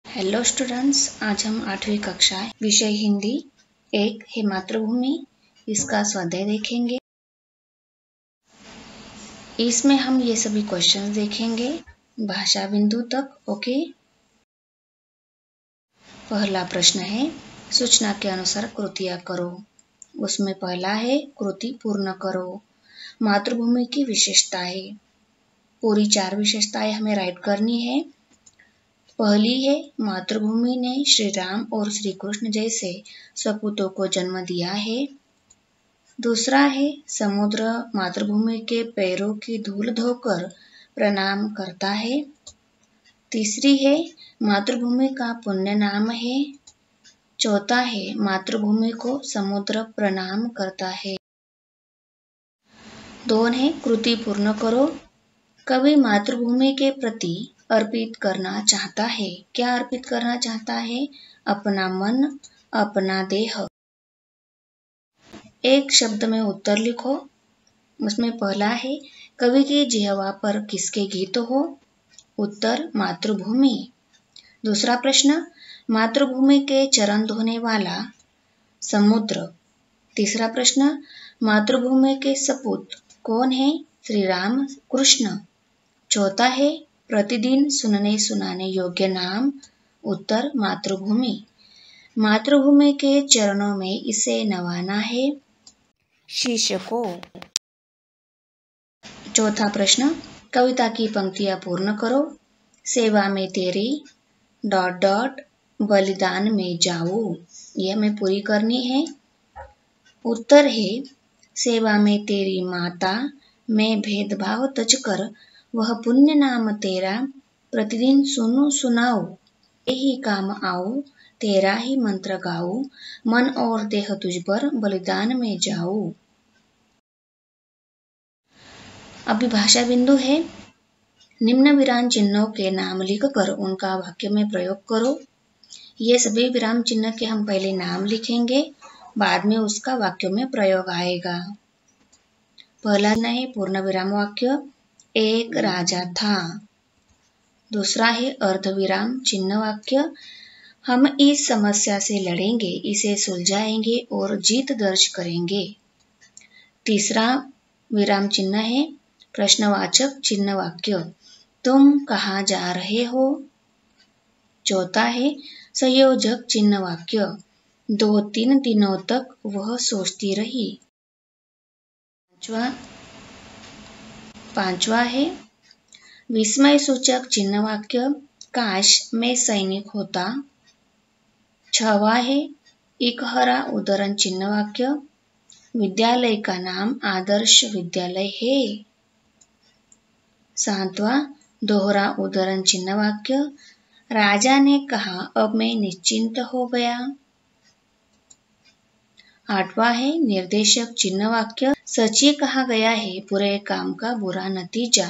Hello students, आज हम 8वीं कक्षा विषय हिंदी एक है मातृभूमि, इसका स्वाध्याय देखेंगे। इसमें हम ये सभी क्वेश्चंस देखेंगे भाषा बिंदु तक। ओके, पहला प्रश्न है सूचना के अनुसार कृतियां करो। उसमें पहला है कृति पूर्ण करो। मातृभूमि की विशेषताएं, पूरी 4 विशेषताएं हमें राइट करनी है। पहली है मातृभूमि ने श्री राम और श्री कृष्ण जैसे सपूतों को जन्म दिया है। दूसरा है समुद्र मातृभूमि के पैरों की धूल धोकर प्रणाम करता है। तीसरी है मातृभूमि का पुण्य नाम है। चौथा है मातृभूमि को समुद्र प्रणाम करता है। 2 है कृति पूर्ण करो। कवि मातृभूमि के प्रति अर्पित करना चाहता है। क्या अर्पित करना चाहता है? अपना मन, अपना देह। एक शब्द में उत्तर लिखो। उसमें पहला है कवि की जिह्वा पर किसके गीत हो? उत्तर मातृभूमि। दूसरा प्रश्न मातृभूमि के चरण धोने वाला समुद्र। तीसरा प्रश्न मातृभूमि के सपूत कौन है? श्री राम कृष्ण। चौथा है प्रतिदिन सुनने सुनाने योग्य नाम। उत्तर मातृभूमि। मातृभूमि के चरणों में इसे नवाना है शिष्य को। चौथा प्रश्न कविता की पंक्तियां पूर्ण करो। सेवा में तेरी ... बलिदान में जाऊं। यह हमें पूरी करनी है। उत्तर है सेवा में तेरी माता, मैं भेदभाव तज कर वह पुण्य नाम तेरा, प्रतिदिन सुनूं सुनाऊं, यही काम आऊं, तेरा ही मंत्र गाऊं, मन और देह तुझ पर बलिदान में जाऊं। अभी भाषा बिंदु है। निम्न विराम चिन्हों के नाम लिखकर उनका वाक्य में प्रयोग करो। ये सभी विराम चिन्ह के हम पहले नाम लिखेंगे, बाद में उसका वाक्य में प्रयोग आएगा। पहला है पूर्ण विराम वाक्य, एक राजा था। दूसरा है अर्धविराम चिन्ह वाक्य, हम इस समस्या से लड़ेंगे, इसे सुलझाएंगे और जीत दर्ज करेंगे। तीसरा विराम चिन्ह है प्रश्नवाचक चिन्ह वाक्य, तुम कहाँ जा रहे हो? चौथा है संयोजक चिन्ह वाक्य, 2-3 दिनों तक वह सोचती रही। पांचवा है विस्मय सूचक चिन्ह वाक्य, काश मैं सैनिक होता। छठवा है इकहरा उद्धरण चिन्ह वाक्य, विद्यालय का नाम आदर्श विद्यालय है। सातवां दोहरा उद्धरण चिन्ह वाक्य, राजा ने कहा अब मैं निश्चिंत हो गया। आठवां है निर्देशक चिन्ह वाक्य, सच ही कहा गया है बुरे काम का बुरा नतीजा।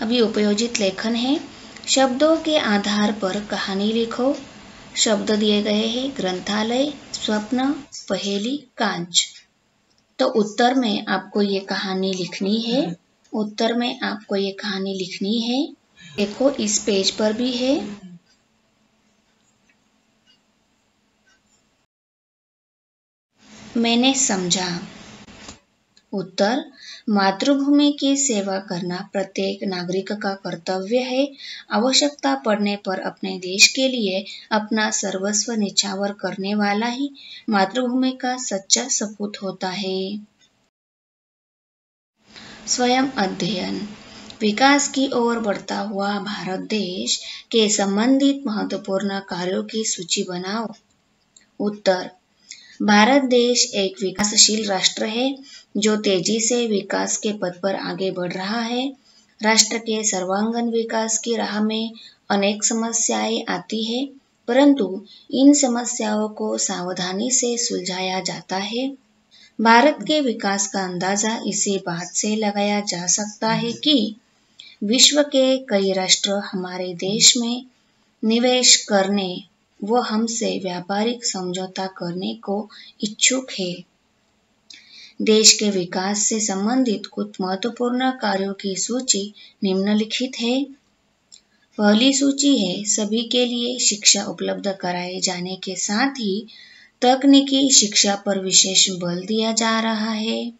अभी उपयोजित लेखन है। शब्दों के आधार पर कहानी लिखो। शब्द दिए गए हैं ग्रंथालय, स्वप्न, पहेली, कांच। तो उत्तर में आपको ये कहानी लिखनी है। उत्तर में आपको ये कहानी लिखनी है। देखो इस पेज पर भी है। मैंने समझा। उत्तर मातृभूमि की सेवा करना प्रत्येक नागरिक का कर्तव्य है। आवश्यकता पड़ने पर अपने देश के लिए अपना सर्वस्व निछावर करने वाला ही मातृभूमि का सच्चा सपूत होता है। स्वयं अध्ययन, विकास की ओर बढ़ता हुआ भारत देश के संबंधित महत्वपूर्ण कार्यों की सूची बनाओ। उत्तर भारत देश एक विकासशील राष्ट्र है जो तेजी से विकास के पथ पर आगे बढ़ रहा है। राष्ट्र के सर्वांगीण विकास की राह में अनेक समस्याएं आती है, परंतु इन समस्याओं को सावधानी से सुलझाया जाता है। भारत के विकास का अंदाजा इसी बात से लगाया जा सकता है कि विश्व के कई राष्ट्र हमारे देश में निवेश करने व हमसे व्यापारिक समझौता करने को इच्छुक है। देश के विकास से संबंधित कुछ महत्वपूर्ण कार्यों की सूची निम्नलिखित है। पहली सूची है सभी के लिए शिक्षा उपलब्ध कराए जाने के साथ ही तकनीकी शिक्षा पर विशेष बल दिया जा रहा है।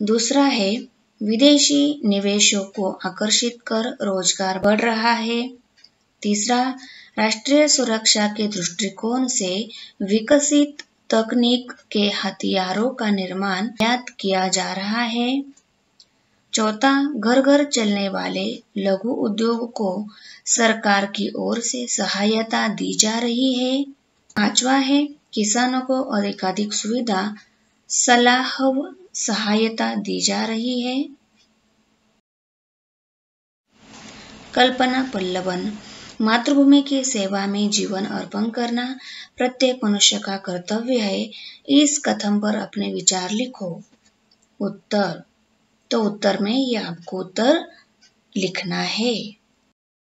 दूसरा है विदेशी निवेशों को आकर्षित कर रोजगार बढ़ रहा है। तीसरा, राष्ट्रीय सुरक्षा के दृष्टिकोण से विकसित तकनीक के हथियारों का निर्माण आयात किया जा रहा है। चौथा, घर घर चलने वाले लघु उद्योग को सरकार की ओर से सहायता दी जा रही है। पांचवा है किसानों को अधिकाधिक सुविधा सलाह व सहायता दी जा रही है। कल्पना पल्लवन। मातृभूमि की सेवा में जीवन अर्पण करना प्रत्येक मनुष्य का कर्तव्य है। इस कथन पर अपने विचार लिखो। उत्तर, तो उत्तर में ये आपको उत्तर लिखना है।